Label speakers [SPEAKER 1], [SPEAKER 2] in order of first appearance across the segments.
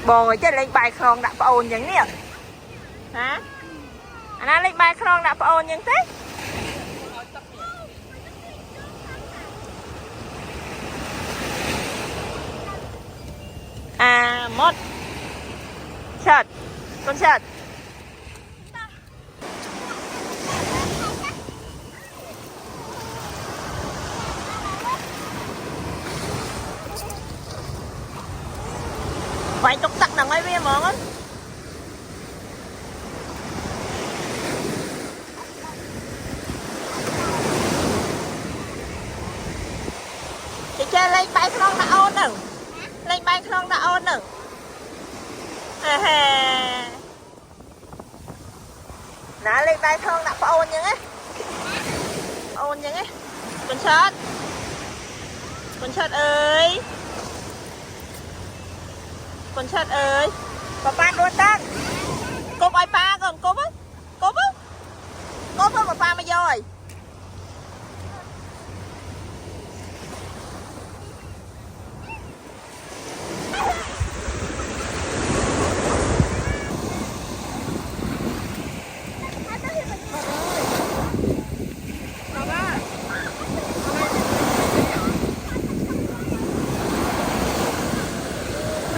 [SPEAKER 1] bồi chứ lên bài không đã ồn những nè hả anh lên bài không đã ồn những thế à một chợt con chợt vậy tục tắc là ngay bia món á chị chơi lên bay không đã ôn đừng lên bay không đã ôn đừng nãy lên bay không đã ôn nhưng á ôn nhưng á con sót ơi con sót ơi ba luôn ta cô ơi ba còn cô với mà ba mới rồi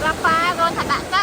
[SPEAKER 1] Rafa con thật đã